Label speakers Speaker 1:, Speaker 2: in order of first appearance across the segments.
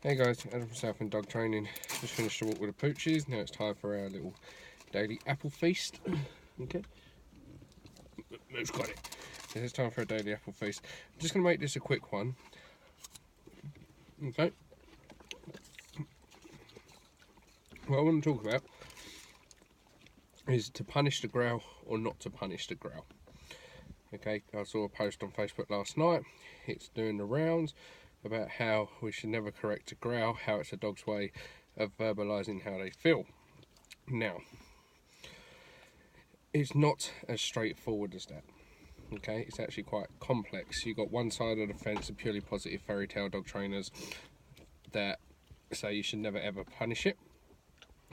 Speaker 1: Hey guys, Adam from Southend Dog Training. Just finished a walk with the pooches. Now it's time for our little daily apple feast. Okay. Moo's got it. So it's time for a daily apple feast. I'm just going to make this a quick one. Okay. What I want to talk about is to punish the growl or not to punish the growl. Okay, I saw a post on Facebook last night. It's doing the rounds about how we should never correct a growl, how it's a dog's way of verbalising how they feel. Now, it's not as straightforward as that. Okay, it's actually quite complex. You've got one side of the fence, the purely positive fairy tale dog trainers that say you should never ever punish it.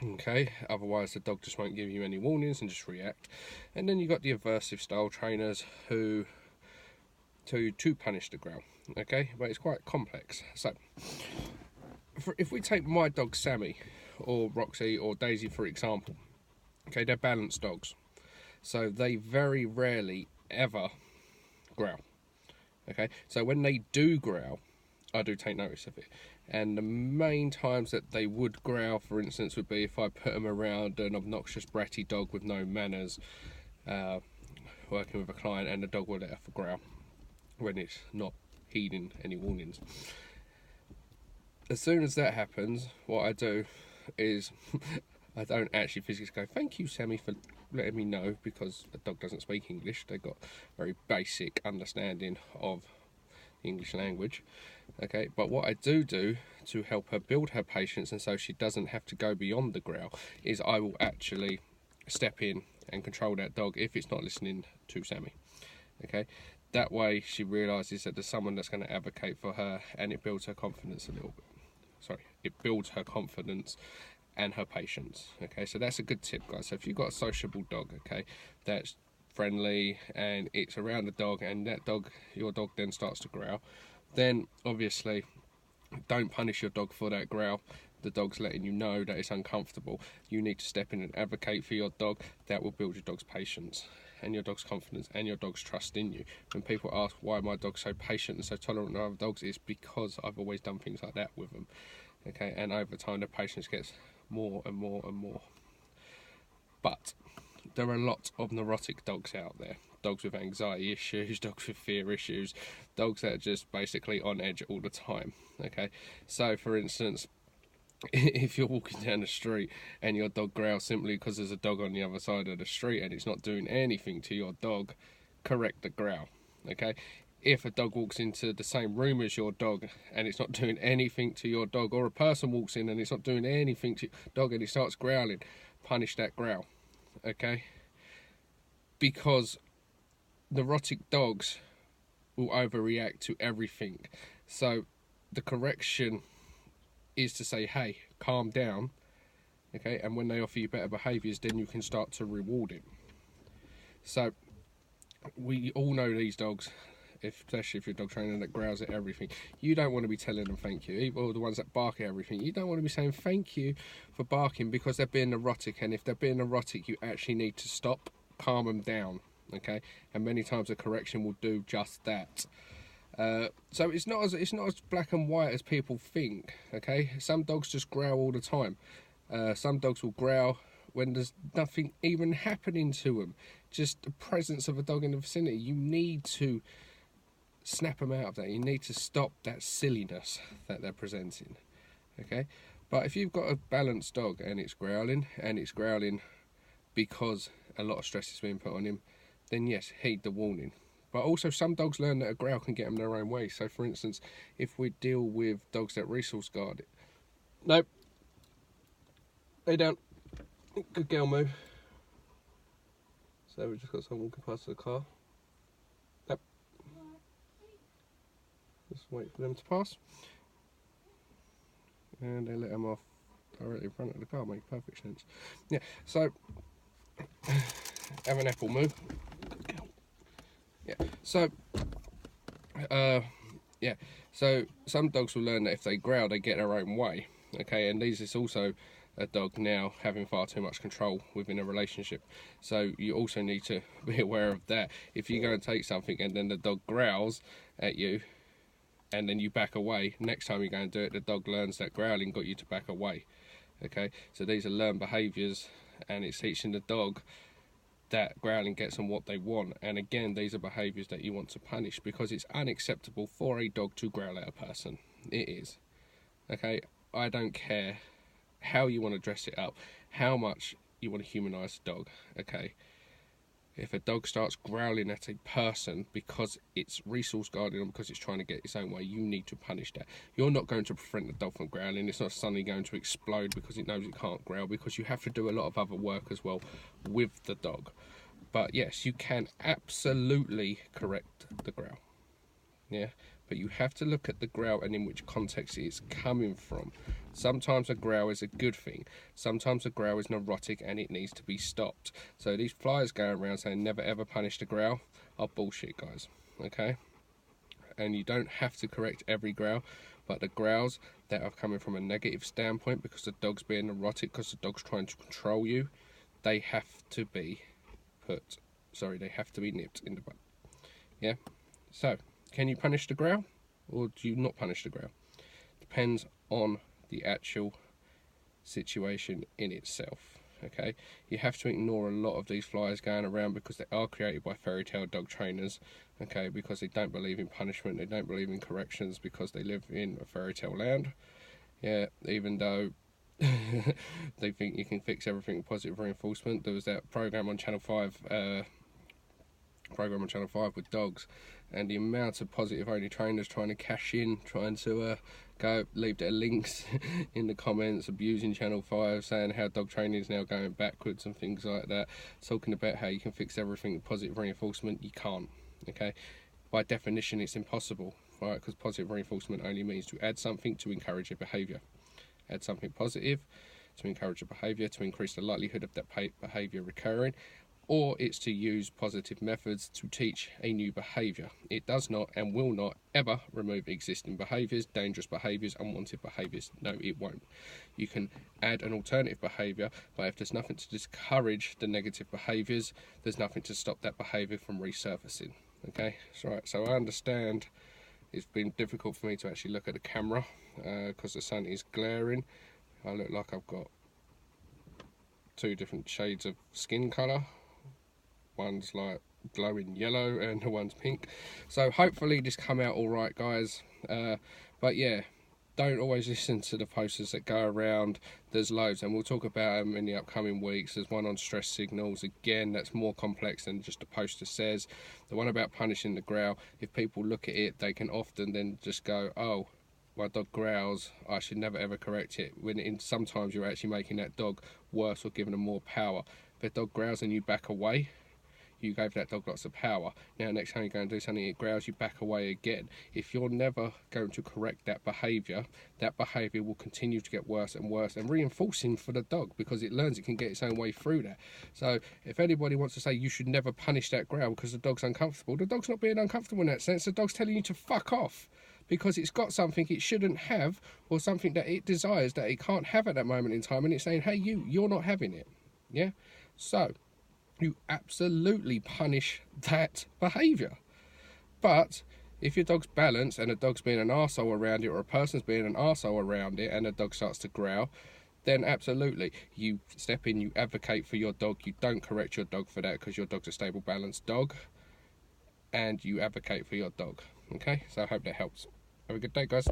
Speaker 1: Okay, otherwise the dog just won't give you any warnings and just react. And then you've got the aversive style trainers who tell you to punish the growl. Okay, but it's quite complex. So if we take my dog Sammy or Roxy or Daisy for example, okay, they're balanced dogs, so they very rarely ever growl. Okay, so when they do growl, I do take notice of it. And the main times that they would growl, for instance, would be if I put them around an obnoxious bratty dog with no manners, working with a client, and the dog will let off a growl when it's not heeding any warnings. As soon as that happens, what I do is I don't actually physically go, "Thank you, Sammy, for letting me know," because the dog doesn't speak English. They've got very basic understanding of the English language. Okay, but what I do to help her build her patience and so she doesn't have to go beyond the growl is I will actually step in and control that dog if it's not listening to Sammy. Okay, that way she realises that there's someone that's going to advocate for her, and it builds her confidence a little bit. Sorry, it builds her confidence and her patience. Okay, so that's a good tip, guys. So if you've got a sociable dog, okay, that's friendly and it's around the dog, and that dog, your dog, then starts to growl, then obviously don't punish your dog for that growl. The dog's letting you know that it's uncomfortable. You need to step in and advocate for your dog. That will build your dog's patience and your dog's confidence and your dog's trust in you. When people ask why my dog's so patient and so tolerant of other dogs, it's because I've always done things like that with them. Okay, and over time the patience gets more and more and more. But there are a lot of neurotic dogs out there. Dogs with anxiety issues, dogs with fear issues, dogs that are just basically on edge all the time. Okay, so for instance, if you're walking down the street and your dog growls simply because there's a dog on the other side of the street and it's not doing anything to your dog, correct the growl. Okay, if a dog walks into the same room as your dog and it's not doing anything to your dog, or a person walks in and it's not doing anything to your dog and he starts growling, punish that growl. Okay, because neurotic dogs will overreact to everything. So the correction is to say, hey, calm down. Okay, and when they offer you better behaviours, then you can start to reward it. So we all know these dogs, especially if you're a dog trainer that growls at everything, you don't want to be telling them thank you. Even the ones that bark at everything, you don't want to be saying thank you for barking, because they're being neurotic, and if they're being neurotic you actually need to stop, calm them down. Okay, and many times a correction will do just that. So it's not as black and white as people think. Okay, some dogs just growl all the time. Some dogs will growl when there's nothing even happening to them, just the presence of a dog in the vicinity. You need to snap them out of that. You need to stop that silliness that they're presenting. Okay, but if you've got a balanced dog and it's growling because a lot of stress is being put on him, then yes, heed the warning. But also some dogs learn that a growl can get them their own way. So for instance, if we deal with dogs that resource guard it. Nope. Lay down. Good girl, move. So we've just got someone walking past the car. Yep. Just wait for them to pass. And they let them off directly in front of the car. Makes perfect sense. Yeah, so have an apple, move. Good girl. Yeah, so yeah, so some dogs will learn that if they growl they get their own way. Okay, and these is also a dog now having far too much control within a relationship, so you also need to be aware of that. If you go and take something and then the dog growls at you, and then you back away. Next time you go and do it, the dog learns that growling got you to back away. Okay, so these are learned behaviours, and it's teaching the dog that growling gets them what they want. And again, these are behaviours that you want to punish, because it's unacceptable for a dog to growl at a person. It is. Okay, I don't care how you want to dress it up, how much you want to humanise the dog. Okay, if a dog starts growling at a person because it's resource guarding or because it's trying to get its own way, you need to punish that. You're not going to prevent the dog from growling. It's not suddenly going to explode because it knows it can't growl, because you have to do a lot of other work as well with the dog. But yes, you can absolutely correct the growl. Yeah, but you have to look at the growl and in which context it's coming from. Sometimes a growl is a good thing. Sometimes a growl is neurotic and it needs to be stopped. So these flyers going around saying never ever punish the growl are bullshit, guys. Okay? And you don't have to correct every growl, but the growls that are coming from a negative standpoint because the dog's being neurotic, because the dog's trying to control you, they have to be nipped in the butt. Yeah? So, can you punish the growl, or do you not punish the growl? Depends on the actual situation in itself. Okay, you have to ignore a lot of these flyers going around because they are created by fairy tale dog trainers. Okay, because they don't believe in punishment, they don't believe in corrections, because they live in a fairy tale land. Yeah, even though they think you can fix everything with positive reinforcement. There was that program on Channel 5. With dogs, and the amount of positive only trainers trying to cash in, trying to go leave their links in the comments, abusing Channel 5, saying how dog training is now going backwards and things like that, talking about how you can fix everything with positive reinforcement. You can't. Okay, by definition it's impossible, right? Because positive reinforcement only means to add something to encourage a behaviour. Add something positive to encourage a behaviour, to increase the likelihood of that behaviour recurring, or it's to use positive methods to teach a new behaviour. It does not and will not ever remove existing behaviours, dangerous behaviours, unwanted behaviours. No, it won't. You can add an alternative behaviour, but if there's nothing to discourage the negative behaviours, there's nothing to stop that behaviour from resurfacing. Okay, so I understand it's been difficult for me to actually look at the camera because the sun is glaring. I look like I've got two different shades of skin colour. One's like glowing yellow and the one's pink. So hopefully this come out all right, guys. But yeah, don't always listen to the posters that go around. There's loads, and we'll talk about them in the upcoming weeks. There's one on stress signals. Again, that's more complex than just a poster says. The one about punishing the growl, if people look at it, they can often then just go, oh, my dog growls, I should never ever correct it, when sometimes you're actually making that dog worse or giving them more power. If a dog growls and you back away, you gave that dog lots of power. Now next time you go and do something, it growls, you back away again. If you're never going to correct that behaviour will continue to get worse and worse, and reinforcing for the dog, because it learns it can get its own way through that. So if anybody wants to say you should never punish that growl because the dog's uncomfortable, the dog's not being uncomfortable in that sense. The dog's telling you to fuck off, because it's got something it shouldn't have, or something that it desires that it can't have at that moment in time, and it's saying, hey, you're not having it. Yeah? So you absolutely punish that behaviour. But if your dog's balanced and a dog's being an arsehole around it, or a person's being an arsehole around it, and the dog starts to growl, then absolutely you step in, you advocate for your dog, you don't correct your dog for that because your dog's a stable, balanced dog, and you advocate for your dog. Okay, so I hope that helps. Have a good day, guys.